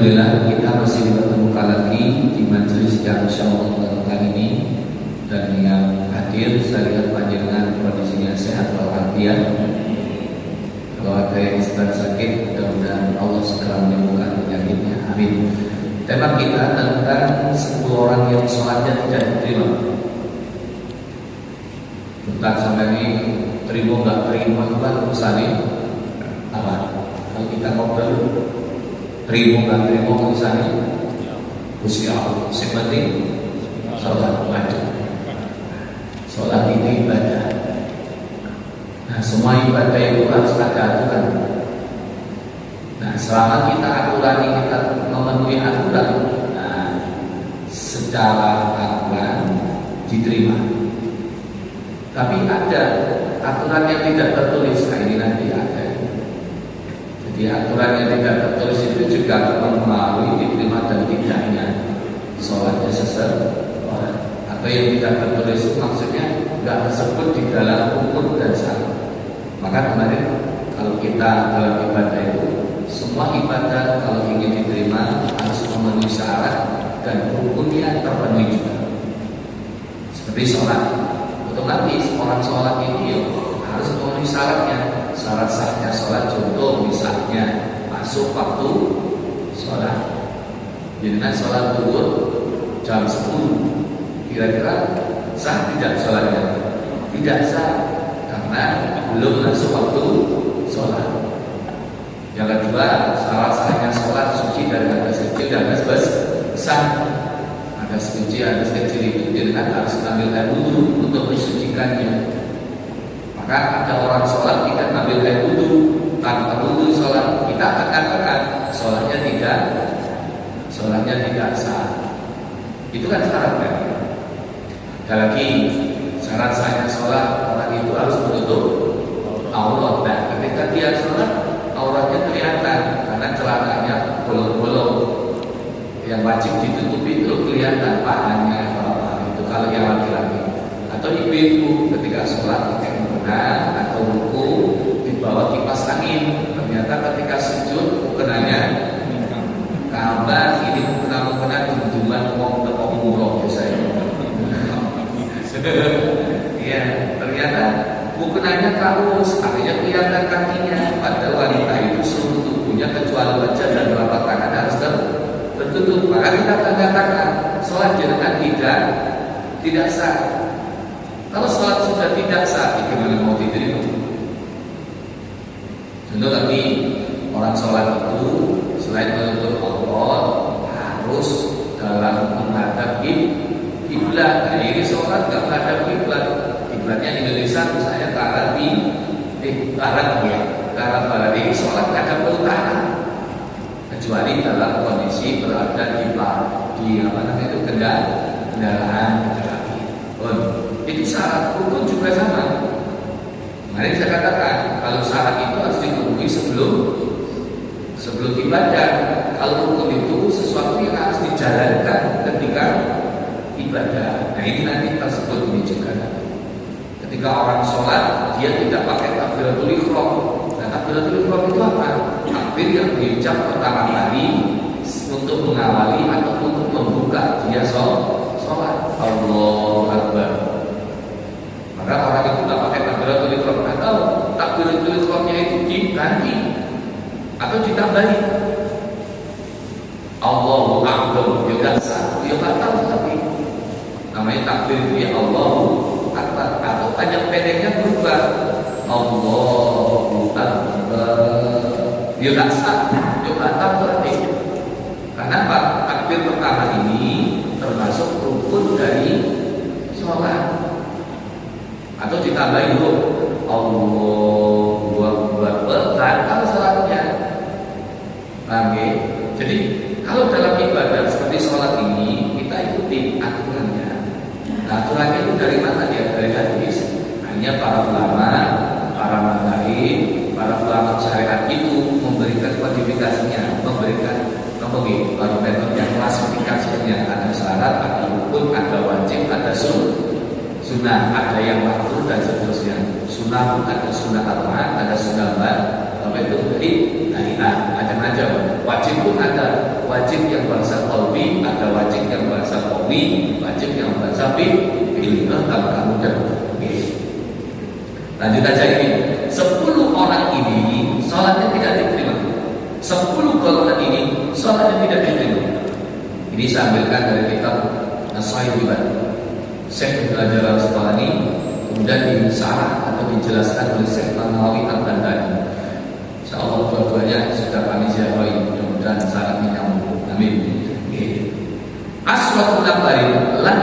Alhamdulillah kita masih bertemukan lagi di majelis yang insyaallah kali ini, dan yang hadir saya lihat panjenengan kondisinya sehat walafiat. Kalau ada yang sedang sakit, mudah-mudahan Allah segera menyembuhkan penyakitnya. Amin. Tema kita tentang 10 orang yang sholatnya tidak diterima. Tentang sampai ini terima nggak terima apa urusannya? Apa? Kalau kita ngobrol terima nggak terima urusannya? Usia yang penting sholat wajib. Sholat ini ibadah. Nah, semua ibadah itu harus ada aturan. Nah, selama kita aturan kita memenuhi aturan, nah, secara aturan diterima. Tapi ada aturan yang tidak tertulis. Nah, ini nanti ada. Jadi aturan yang tidak tertulis itu juga mempengaruhi diterima dan tidaknya sholatnya seseorang. Atau yang tidak tertulis itu maksudnya nggak tersebut di dalam hukum dan syarat. Maka kemarin kalau kita dalam ibadah itu, semua ibadah kalau ingin diterima harus memenuhi syarat dan hukumnya terpenuhi juga. Seperti sholat, otomatis orang sholat ini harus memenuhi syaratnya. Syarat sahnya sholat, contoh misalnya masuk waktu sholat. Jadi sholat zuhur jam 10, kira-kira sah tidak sholatnya? Tidak sah, karena belum masuk waktu sholat. Yang kedua, syarat sahnya sholat suci dari hadas kecil dan hadas besar. Hadas kecil itu dengan harus ambil air wudhu untuk mensucikannya. Maka ada orang sholat tidak ambil air wudhu, tanpa wudhu sholat, kita akan katakan sholatnya tidak sah. Itu kan syarat kan? Ada lagi syarat sahnya sholat, orang itu harus menutup aurat. Nah, ketika dia sholat, auratnya kelihatan karena celananya bolong-bolong. Yang wajib ditutupi itu kelihatan pahanya, itu kalau yang laki-laki. Atau ibu-ibu ketika sholat pakai mukena atau ruku di bawah kipas angin, ternyata ketika sujud mukenanya kabar ini mukena junjungan wong teko umroh biasanya. Iya, ternyata mukenanya kaos, artinya kelihatan kakinya. Padahal wanita itu seluruh tubuhnya kecuali wajah dan telapak tangan harus tertutup. Maka kita akan katakan sholat jenengan tidak sah. Kalau sholat sudah tidak sah, bagaimana mau diterima? Contoh lagi, orang sholat itu selain menutup aurat harus dalam menghadap kiblat. Nah, ini sholat nggak menghadap kiblat. Kiblatnya Indonesia misalnya ke arah barat ya, ke arah barat. Ini sholat nggak ada utara, kecuali dalam kondisi berada di kendaraan. Itu syarat hukum juga sama. Mari saya katakan kalau syarat itu harus dipenuhi sebelum ibadah. Kalau hukum itu sesuatu yang harus dijalankan ketika ibadah. Nah, ini nanti tersebut menunjukkan. Ketika orang sholat, dia tidak pakai takbiratul ihram. Nah, takbiratul ihram itu apa? Takbir yang diucap pertama kali untuk mengawali atau untuk membuka dia sholat. Allahu Akbar. Maka orang itu tidak pakai takbiratul ihram, atau takbiratul ihramnya itu diganti atau ditambahi. Allahu Akbar, ya nggak sah, ya nggak tahu, tapi namanya takbir itu ya Allahu Akbar, atau panjang pendeknya berubah Allahu Akbar, ya nggak sah, ya nggak tahu berarti. Karena apa? Takbir pertama ini termasuk rukun dari sholat. Atau ditambahin dulu Allahu Akbar, batal sholatnya. Paham ya? Jadi kalau dalam ibadah seperti sholat ini kita ikuti aturannya. Nah, aturannya itu dari mana dia? Dari hadis. Hanya para ulama, para mazhab, para ulama syariat itu memberikan kodifikasinya, memberikan barometer yang klasifikasinya. Ada syarat, ada rukun, ada wajib, ada sunnah. sunnah, ada yang makruh dan seterusnya. Sunnah ada sunnah tambahan, ada sunnah apa itu dari harian, macam-macam. Wajib pun ada, wajib yang bahasa qalbi, ada wajib yang bahasa qawi, wajib yang bahasa fi'il. Tambah mudah. Lanjut aja ini. 10 orang ini sholatnya tidak diterima. 10 golongan ini sholatnya tidak diterima. Ini saya ambilkan dari kitab As-Sahihah Syekh Ibnu Hajar Al-Asqalani, kemudian disarah atau dijelaskan oleh Syekh Nawawi Al-Bandari. Insyaallah dua-duanya sudah kami ziarahi, mudah-mudahan syaratnya nyambung. Amin. Aswatul nafarin lan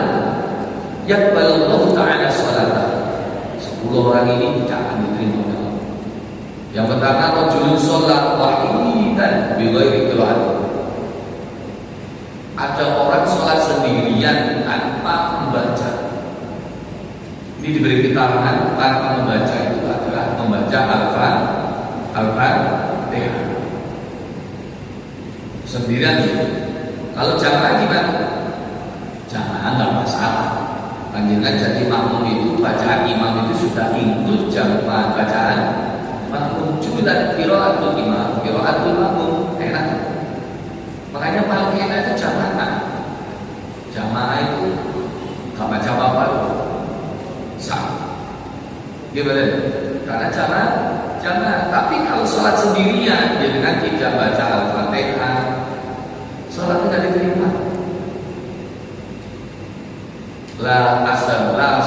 yaqbalullahu ta'ala sholata. 10 orang ini tidak akan diterima oleh Allah. Yang pertama, rajulun sholat wahidan bi ghairi qira'ah. Ada orang sholat sendirian tanpa membaca. Ini diberi keterangan tanpa membaca itu adalah membaca Al-Fatihah sendirian. Kalau jamaah gimana? Jamaah nggak masalah. Panjangan jadi makmum itu bacaan imam itu sudah include jamaah bacaan makmum. Jumilat qira'atul imam, qira'atul makmum, enak. Makanya paling enak itu jamaah. Jamaah itu gak baca apa-apa, sah. Gimana? Karena jamaah. Tapi kalau sholat sendirian, dia dengan tidak baca Al-Fatihah, sholat tidak diterima. La asal, la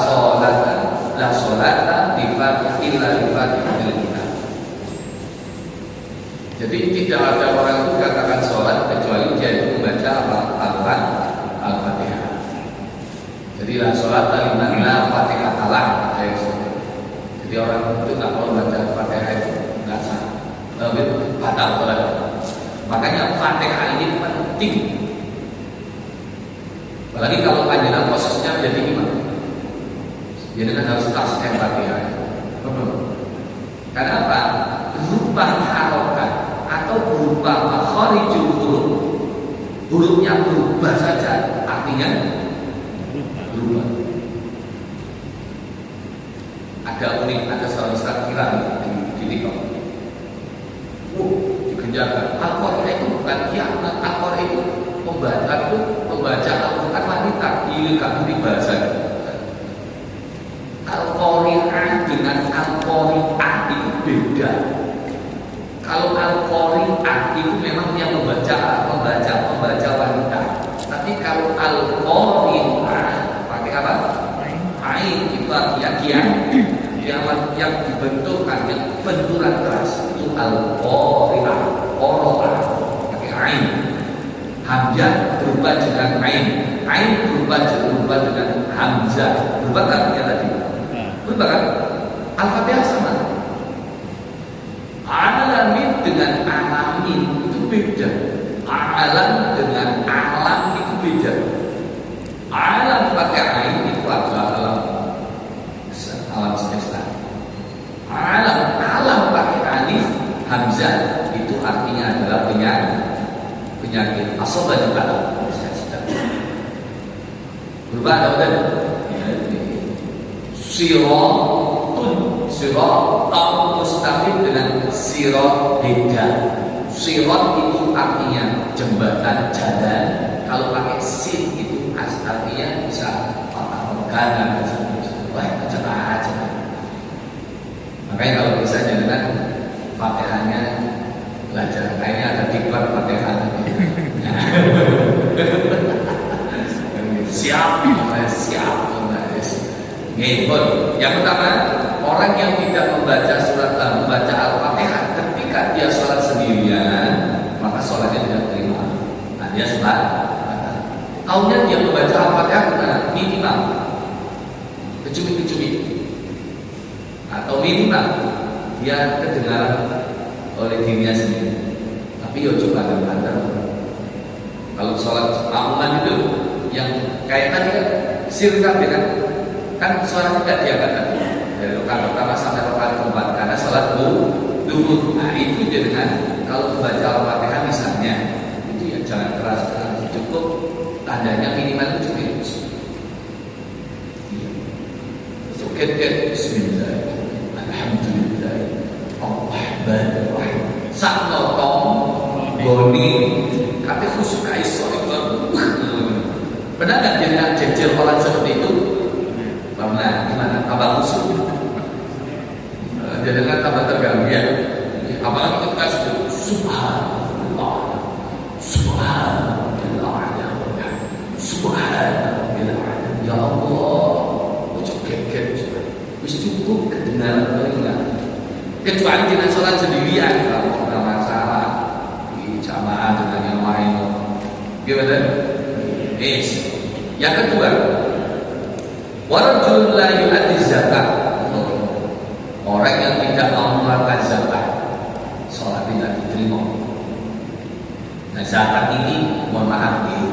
sholata di Fatihah illa di Fatihah. Jadi tidak ada orang itu katakan sholat kecuali dia itu membaca Al-Fatihah. Jadi la sholat liman la Fatihah talah. Jadi orang itu tak mau baca Al-Fatihah itu nggak sah, batal sholat. Makanya Fatihah ini penting. Apalagi kalau panjenengan posisinya menjadi imam, jadi kan harus tasbih Fatihah. Karena apa? Berupa harokat atau berupa makharijul huruf, hurufnya berubah saja, artinya berubah. Ada unik, ada seorang ustaz kira di TikTok. Digenjarkan. Al-Qur'an itu bukan kiamat, Al-Qur'an itu membaca Al-Qur'an wanita, iya kamu dibaca. Al-Qari'ah dengan Al-Qari'ah itu beda. Kalau Al-Qari'ah itu memang yang membaca wanita. Tapi kalau Al-Qari'ah pakai apa? Ain itu yang dibentukkan yang benturan keras itu Al-Qari'ah, Qoro'ah pakai ain. Hamzah berubah dengan ain berubah dengan hamzah. Berubah kan ya tadi? Berubah kan? Al-Fatihah sama. Alamin dengan alamin itu beda. Alam dengan alam itu beda. Alam pakai ain itu adalah alam semesta. Alam pakai alif hamzah itu artinya adalah penyakit asoba di alam. Berubah atau tidak? Sirat mustaqim dengan sirat beda. Sirat itu artinya jembatan, jalan. Kalau pakai sin itu artinya bisa patah-patah. Wah, kecelakaan. Makanya kalau bisa dengan Fatihahnya belajar. Kayaknya ada diklat Fatihah. Siap. Yang pertama, orang yang tidak membaca Al-Fatihah ketika dia sholat sendirian, maka sholatnya tidak terima. Nah, dia sholat. Kaunya dia membaca Al-Fatihah minimal kecubit-kecubit, atau minimal dia kedengaran oleh dirinya sendiri. Tapi yo coba banter. Kalau sholat makmuman itu yang kayak tadi kan sirka kan suara tidak diangkat tadi dari rakaat pertama sampai rakaat keempat karena sholat duhur. Nah itu dengan kalau membaca Al-Fatihah misalnya itu ya jangan keras, cukup tandanya minimal 7 minus. ket bismillah, alhamdulillah, Ar-Rahmanir-Rahim. Sakno tong goni kate khusuk iso itu. Pernah nggak jenengan jejer orang seperti itu? Pernah. Gimana? Tambah khusuk? Jenengan tambah terganggu ya. Apalagi ketika sebut Subhanallah, Subhanallah, Subhanallah, ya Allah, ucap kek, wis cukup kedengaran telinga. Kecuali dengan sholat sendirian, kalau ada masalah di jamaah dengan yang lain, gimana? Yes. Yang kedua, warajul la yu'addi zakat. Orang yang tidak mengeluarkan zakat, sholat tidak diterima. Nah, zakat ini, mohon maaf nih,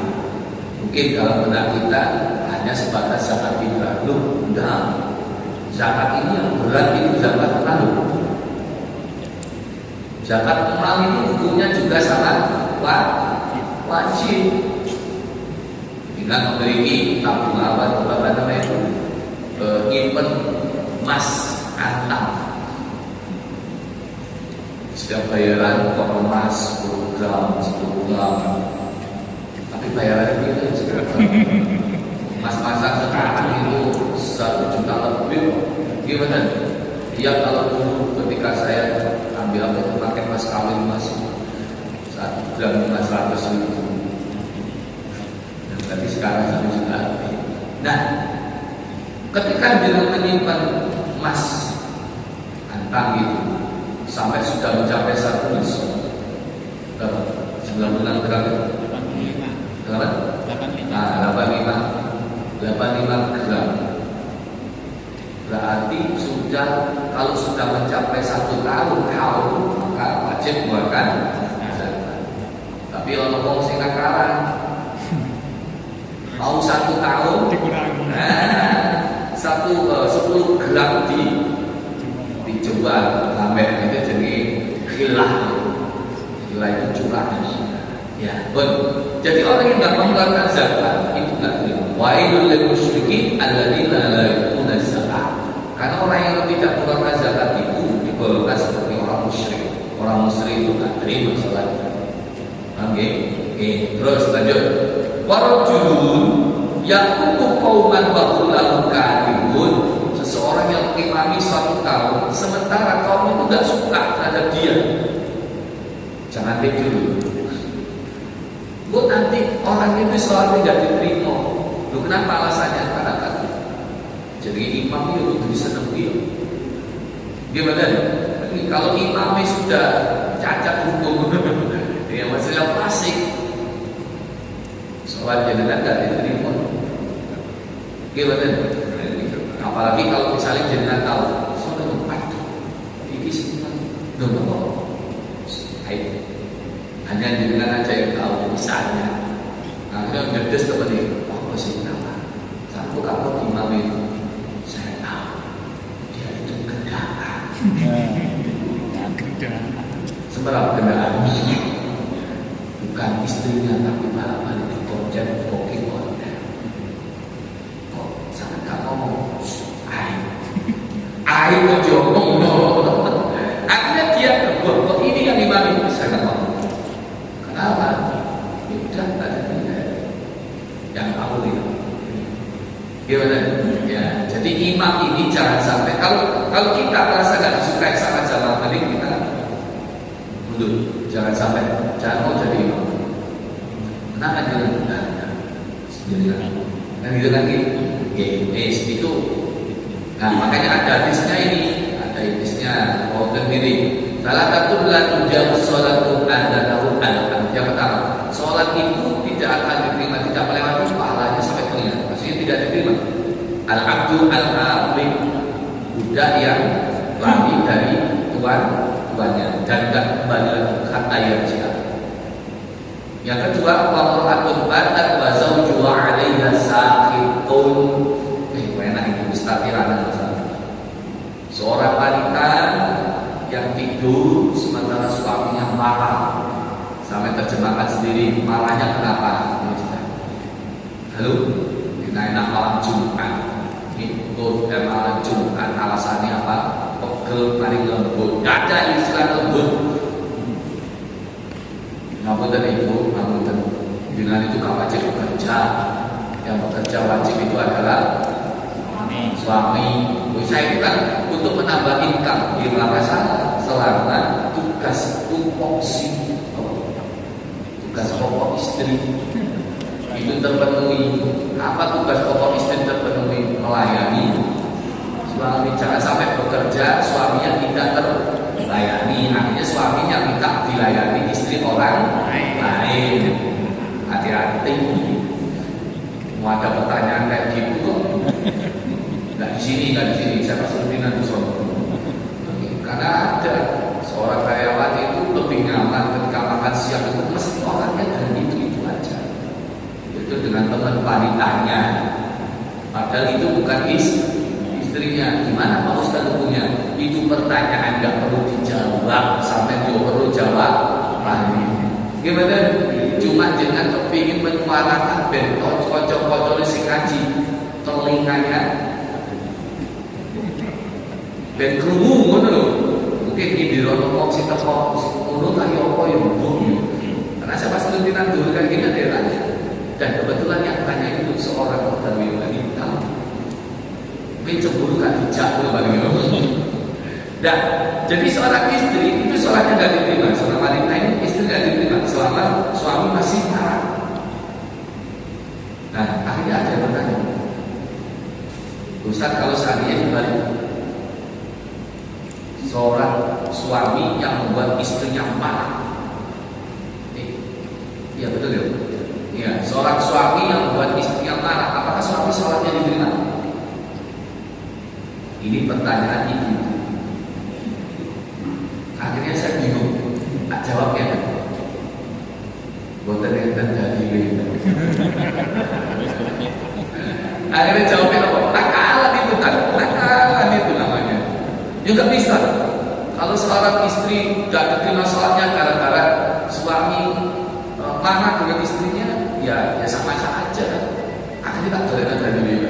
mungkin kalau benar kita hanya sebatas zakat fitrah. Udah, zakat ini yang berat itu zakat mal. Zakat mal ini hukumnya juga sangat wajib. Dengan memiliki tabungan apa namanya itu, nyimpen emas antam. Setiap bayaran kok emas 10 gram, tapi bayarannya itu sekarang mas-masan sekarang itu 1 juta lebih. Gimana? Dia kalau dulu ketika saya ambil itu pakai mas kawin masih 1 gram 500 ribu. Tapi sekarang 1 juta lebih. Nah, ketika dia menyimpan emas antam itu sampai sudah mencapai 1 nisab, 9 gram, 85 gram. Berarti sudah, kalau sudah mencapai 1 tahun maka wajib mengeluarkan zakat. Tapi orang sing nakaran mau 1 tahun, 10 gram dijual sampai itu jadi khilah itu curang. Ya, jadi orang yang nggak mengeluarkan zakat itu nggak terima. Wailul lil musyrikin alladzina la yu'tuna zakat. Karena orang yang tidak mengeluarkan zakat itu digolongkan seperti orang musyrik. Orang musyrik itu nggak terima salat. Oke, terus lanjut. Warajulun yaqutu qauman wa kullahu kadibun. Seseorang yang mengimami suatu kaum sementara kaum itu nggak suka terhadap dia. Jangan tidur. Nanti orang itu sholat tidak diterima. Kenapa alasannya? Karena kan jadi imam itu bisa nebih. Gimana? Kalau imamnya sudah cacat hukum, ya masalah klasik. Sholat jenengan tidak diterima. Gimana? Apalagi kalau misalnya jenengan tahu sholat empat, ini semua dono. Hanya jenengan aja yang tahu misalnya. Akhirnya ngedes seperti apa sih nama? Satu kalau imam itu saya tahu dia itu kendaraan. Seberapa kendaraan? Bukan istrinya tapi malah balik dikonjen koki konten. Kok sangat gak ngomong? Air kok diomong. Akhirnya dia kok ini yang imam itu saya nggak ngomong. Kenapa? Udah tak ada yang tahu itu. Gimana? Ya, jadi imam ini jangan sampai kalau kita merasa nggak disukai sama jamaah paling kita mundur. Jangan sampai, jangan mau jadi imam. Kenapa jangan? Sendiri kan? Kan gitu kan? Itu. Nah makanya ada hadisnya ini, ada hadisnya mau sendiri. Salah satu bulan jam sholat Tuhan dan tahun anak. Yang pertama, sholat itu tidak akan diterima, tidak melewati pahalanya sampai telinga. Maksudnya tidak diterima. Al-abdu al-abid, budak yang lari dari tuannya dan tidak kembali lagi kata yang jihad. Yang kedua, wa'muratun batat wa zawjuha 'alaiha saqitun. Enak itu mustaqirana. Seorang wanita yang tidur sementara suaminya marah, sampai terjemahkan sendiri marahnya kenapa? Halo, enak malam Jumat. ikut malam Jumat alasannya apa? Pegel paling lembut. Gak ada istilah lembut. Ngapunten ibu, ngapunten. Dengan itu kan wajib bekerja. Yang bekerja wajib itu adalah suami. Saya itu kan untuk menambah income di makassar selama tugas tupoksi, tugas pokok istri itu terpenuhi. Apa tugas pokok istri terpenuhi? Melayani suami. Jangan sampai bekerja suaminya tidak terlayani, akhirnya suaminya minta dilayani istri orang lain. Hati-hati. Mau ada pertanyaan kayak gitu kok? Nggak di sini, saya pasti nanti soal. Karena ada seorang karyawan itu lebih nyaman ketika makan siang itu mesti orangnya dan itu aja. Itu dengan teman wanitanya. Padahal itu bukan istrinya. Gimana Pak Ustadz hukumnya? Itu pertanyaan nggak perlu dijawab sampai dia perlu jawab lagi. Gimana? Cuma jangan kepingin menyuarakan bentok kocok-kocok si kaji telinganya dan kerungu ngono lho. Mungkin di ngomong si teko ngono ta yo apa yo mbok. Karena saya pasti rutinan dulu kan gini daerahnya. Dan kebetulan yang tanya itu seorang pegawai wanita. Mungkin cemburu kan dijak bagi Dan jadi seorang istri itu sholatnya nggak diterima. Seorang wanita ini istri nggak diterima selama suami masih marah. Nah akhirnya ada yang bertanya, Ustaz kalau seandainya dibalik, seorang suami yang membuat istrinya marah. Iya betul ya. Iya, seorang suami yang membuat istrinya marah, apakah suami sholatnya diterima? Ini pertanyaan ibu. Akhirnya saya bingung. Jawabnya boten enten jadi. Akhirnya jawabnya apa? Nakalan itu namanya. Ya nggak bisa. Kalau seorang istri gak diterima sholatnya gara-gara suami marah dengan istrinya, ya sama-sama aja. Akhirnya tak boleh ada diri.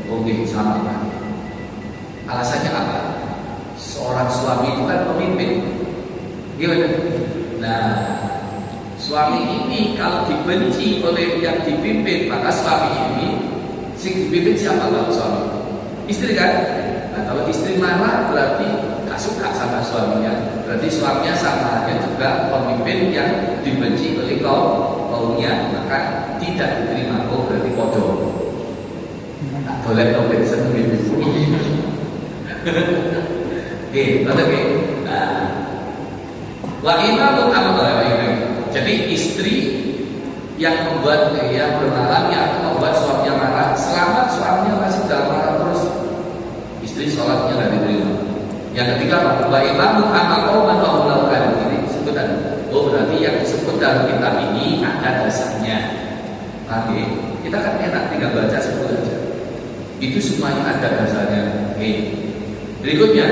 Oke, sama. Alasannya apa? Seorang suami itu kan pemimpin. Gimana? Nah, suami ini kalau dibenci oleh yang dipimpin, maka suami ini si dipimpin siapa kalau suami? Istri kan? Nah, kalau istri marah berarti gak suka sama suaminya. Berarti suaminya sama aja juga pemimpin yang dibenci oleh kaumnya, maka tidak diterima. Oh, berarti bodoh. Tak boleh pemimpin sendiri. Oke, oke. Wa imamun amr. Jadi istri yang membuat dia bermalam yang membuat suaminya marah, selama suaminya masih dalam marah terus, istri sholatnya tidak diterima. Yang ketiga, wa imamun amr qauman wa melakukan ini sebutan. Oh berarti yang disebut dalam kitab ini ada dasarnya. Oke, kita kan enak tinggal baca sebut aja. Itu semuanya ada dasarnya. Oke. Berikutnya.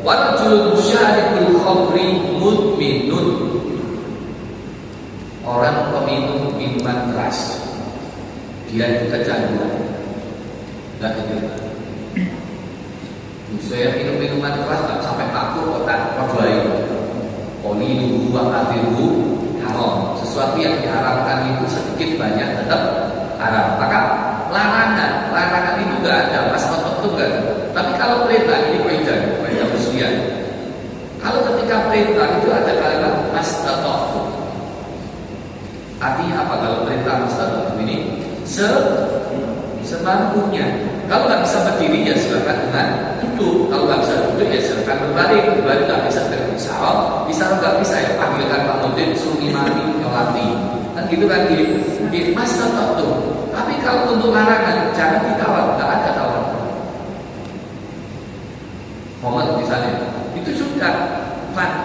Warajul syaribul khamri mudminun. Orang peminum minuman keras, dia itu kecanduan. Enggak diterima. Saya minum minuman keras tak sampai takut kotak kodai. Oli dua katiru haram. Sesuatu yang diharamkan itu sedikit banyak tetap haram. Maka larangan itu enggak ada, pas waktu enggak. Tapi kalau perintah ini kaidah usia. Kalau ketika perintah itu ada kalimat mastata'tu. Artinya apa kalau perintah mastata'tu ini? Semampunya. Kalau nggak bisa berdiri ya silakan dengan duduk. Kalau nggak bisa duduk ya silakan berbalik nggak bisa berpisah. Bisa nggak bisa ya panggilkan Pak Mudin suruh imami nyolati. Kan gitu kan di mastata'tu. Tapi kalau untuk larangan jangan ditawar, nggak ada tawar. Momen misalnya itu sudah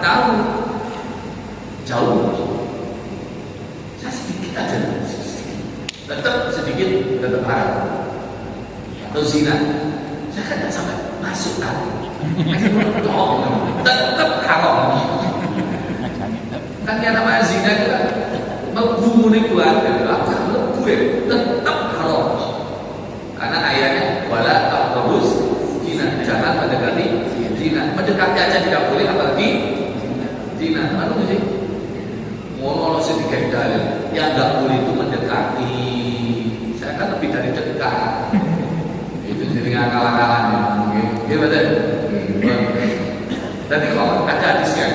tahu jauh, saya sedikit aja, tetap sedikit tetap haram. Atau zina, saya kan tidak sampai masuk tadi, tetap haram. Kan yang namanya zina itu kan membunuh keluarga, apa lebu ya, tetap haram. ayatnya wala taqrabus zina, jangan mendekati zina. Mendekati aja tidak boleh, apalagi zina. Anu sih ngono sing digendal, yang enggak boleh itu mendekati. Saya kan lebih dari dekat. Itu jadi ngakal-ngakalan ya. Oke, betul. Jadi kalau ada hadisnya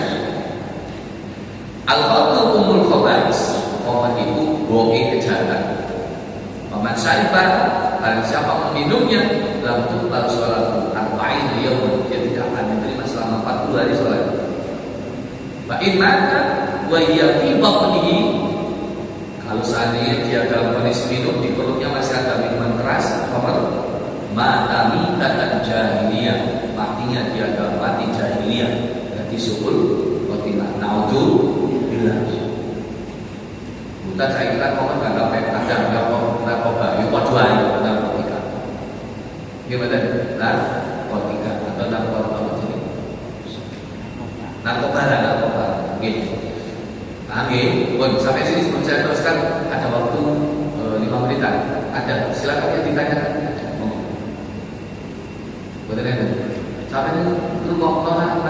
al-khamru umul khaba'is, khamr itu boe kejahatan. Paman syaribah, barang siapa meminumnya, lam tuqbal sholatu arba'in yaum, dia tidak akan diterima selama 40 hari sholat. Fa in mata wa hiya fi batnihi, kalau seandainya dia dalam kondisi minum di perutnya masih ada minuman keras, khamr, mata mitatan jahiliyah, matinya dia dalam mati jahiliyah, berarti suul khotimah. Naudzu billah. Bukan saya kira kok enggak dapat ada narkoba, itu dua narkotika. Gimana? Narkotika atau narkoba ini? Narkoba. Gitu. Oke, bon, sampai sini sebelum saya teruskan ada waktu 5 menitan. Ada, silakan ya ditanyakan. Betul ya? Sampai ini lu mau nolak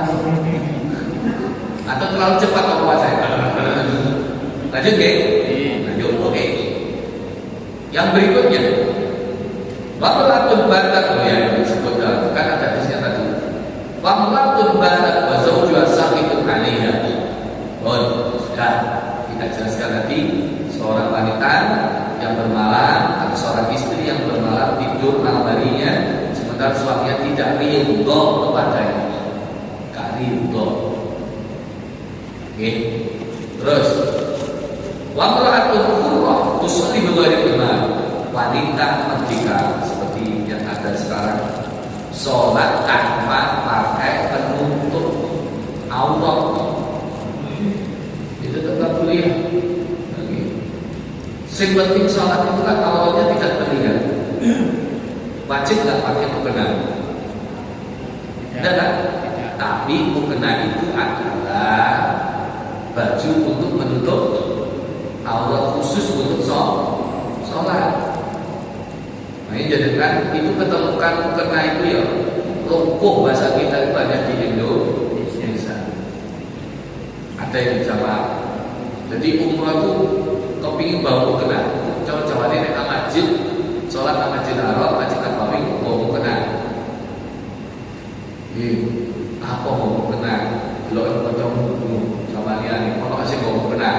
atau terlalu cepat apa saya? Lanjut ya? Lanjut, oke. Yang berikutnya, waqlatun batat, oh ya disebut dalam kan ada hadisnya tadi. Waqlatun batat wa zawjuha saqitun 'alaiha. Oh, sudah kita jelaskan tadi, seorang wanita yang bermalam atau seorang istri yang bermalam tidur malam harinya sementara suaminya tidak ridho kepadanya. Enggak ridho. Oke. Terus wa mar'atun hurrah tusalli bi ghairi imam, wanita merdeka seperti yang ada sekarang, sholat tanpa pakai penutup aurat, itu tetap boleh. Yang penting sholat itu kan auratnya tidak terlihat. Wajib nggak pakai mukena? Tidak kan? Tapi mukena itu adalah baju untuk menutup aurat khusus untuk sholat. Nah, ini jadikan itu ketemukan mukena itu ya lumpuh, bahasa kita itu banyak di Indonesia. Ada yang di Jawa. Jadi umrah itu kepingin bawa mukena. Jawa-Jawa ini nek masjid sholat nang Masjid Haram, Masjid Nabawi bawa mukena. Apa mau mukena? Delok kancamu sama liyane, ono sing bawa mukena.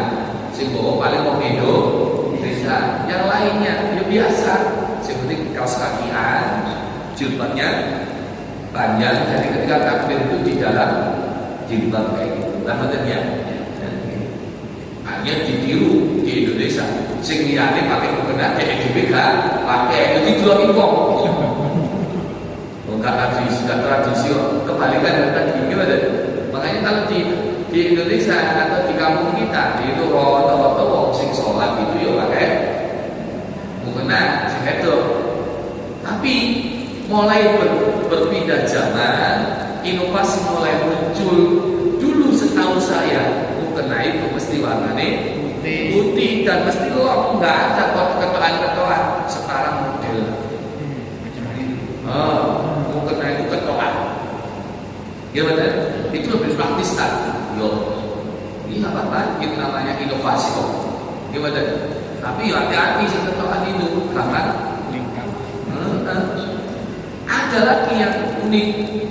Sing bawa paling wong Indonesia. Yang lainnya ya biasa. Sing penting kaos kakian, jilbabnya panjang. Jadi ketika takbir itu di dalam jilbab kayak gitu. Nah, betul ya. Hanya ditiru di Indonesia. Sing liyane pakai mukena, DPK pakai itu dua impor. Enggak tradisi kebalikan dari tadi gimana? Makanya kalau di Indonesia atau di kampung kita itu rata-rata wong sing sholat itu ya pakai mukena sing itu. Tapi mulai berpindah zaman, inovasi mulai muncul. Dulu setahu saya mukena itu mesti warnanya putih dan mesti long, nggak ada ketokan-ketokan. Sekarang model mukena itu ketokan. Gimana? Itu lebih praktis kan? Yo, ini nggak apa-apa. Itu namanya inovasi kok. Gimana? Tapi hati-hati sih ketokan itu karena ada lagi yang unik,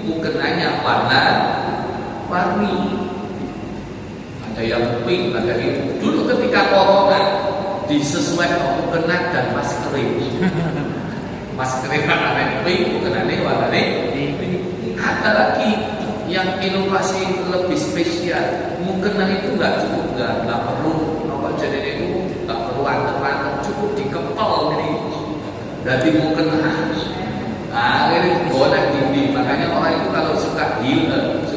mukenanya warni. Ada yang pink, ada yang dulu ketika corona disesuaikan mukena dan maskering. Maskering warna pink, mukenanya warna pink. Ada lagi yang inovasi lebih spesial, mukena itu nggak cukup, nggak perlu apa jadi itu nggak perlu antep-antep, cukup dikepel ini dari mukena. Ini bonek tinggi, makanya orang itu kalau suka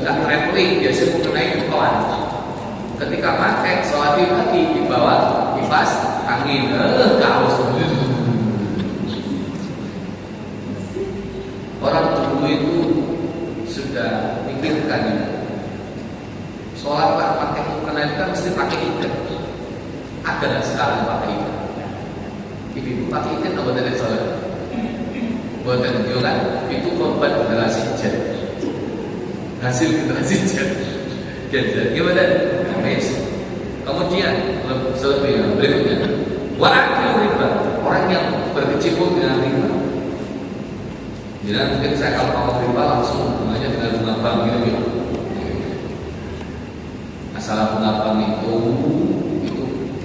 traveling biasanya mukena itu kawan. Ketika pakai sholat pagi di bawah kipas angin, kaos. Orang dulu itu sudah pikirkan ini. Sholat tak pakai mukena itu kan mesti pakai ikat. Ada nggak sekarang pakai ikat? Ibu pakai ikat apa dari sholat? Buatan itu kan, itu korban generasi Z, hasil generasi Z. Gimana? Habis. Kemudian selebihnya berikutnya, wa'akil riba, orang yang berkecimpung dengan riba. Jadi mungkin saya kalau mau riba langsung hubungannya dengan bunga bank gitu. Masalah bunga bank itu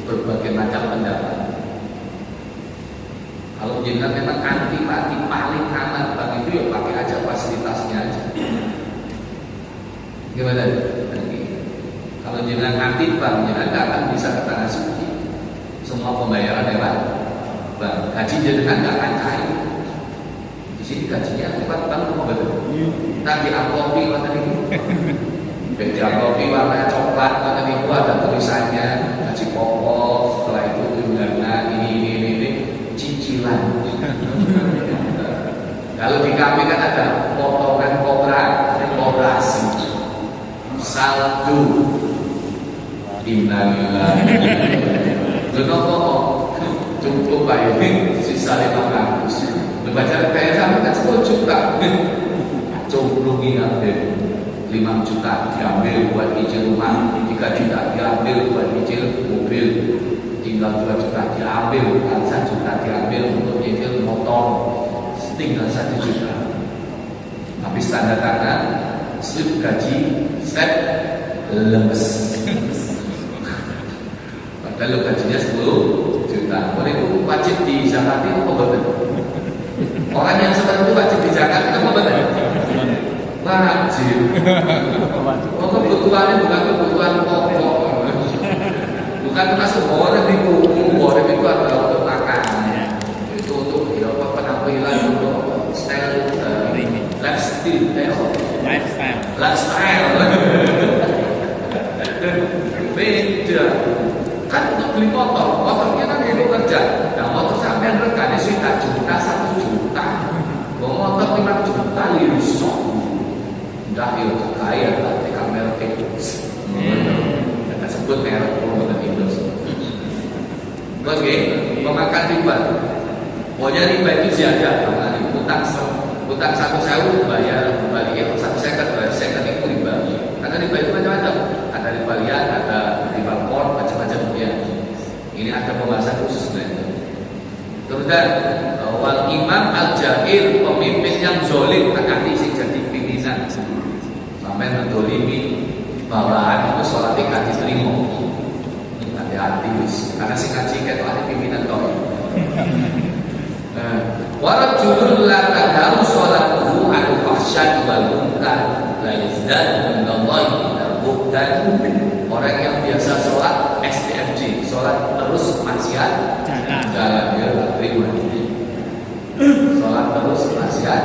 berbagai macam pendapat. Kalau jenengan memang anti paling aman bank itu ya pakai aja fasilitasnya aja. Gimana? Kalau jenengan anti bank, jenengan nggak akan bisa ke tanah suci. Semua pembayaran lewat bank. Gaji jenengan nggak akan cair. Di sini gajinya lewat bank mau betul. Nanti amplopi mana nih? Di amplopi warna coklat mana nih? Ada tulisannya gaji pokok. Setelah itu tunjangan ini cicilan. Kalau di kami kan ada potongan koperasi, saldo, innalillahi. Kenapa cukup baik sisa 500? Baca kayak sama kan 10 juta. Coba ngambil 5 juta diambil buat cicil rumah, 3 juta diambil buat cicil mobil, tinggal 2 juta diambil, 1 juta diambil untuk cicil motor, tinggal 1 juta. Habis tanda tangan, slip gaji, set lemes. Padahal gajinya 10 juta. Boleh itu wajib dizakati apa betul? Orang yang seperti itu wajib dizakati apa betul? Wajib. Oh, kebutuhannya bukan kebutuhan pokok. Bukan termasuk borek itu. Borek itu adalah untuk makan. Itu untuk ya, penampilan, untuk style, lifestyle. Beda. Kan untuk beli motornya kan itu kerja. Nah motor sampai regane sekitar juta, 1 juta. Motor 5 juta lirisok. Udah ya kaya tapi kamera tikus. Kita sebut merek bukan Indonesia. Oke, memakan riba. Pokoknya riba itu ziyadah. Utang 1.000 bayar kembali ya 1 second bayar second itu riba. Karena riba itu macam-macam. Ada riba liar, ada riba kor, macam-macam ya. Ini ada pembahasan khusus sebenarnya. Kemudian wal imam al-jahil, pemimpin yang zolim, takati sing jadi pimpinan. Sampai mendolimi bawahan itu sholatnya gak diterima. Hati-hati wis. Karena sing ngaji ketok ada pimpinan toh. Warajulun la tadaru sholatuhu anu fahsyat wal munkar la yazdad minallahi dan orang yang biasa sholat STFJ, sholat terus maksiat jalan dia tak terima. Sholat terus maksiat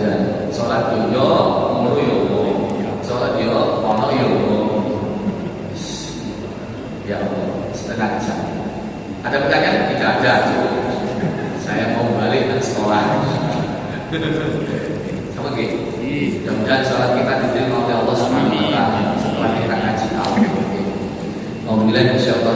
jalan, sholat yo mulu yo, sholat yo ono yo. Ya Allah, setengah jam. Ada pertanyaan? Tidak ada. Saya mau balik ke sekolah. Sama gitu. Mudah-mudahan sholat kita diterima oleh Allah Subhanahu wa taala setelah kita ngaji tahu. Alhamdulillah insyaallah.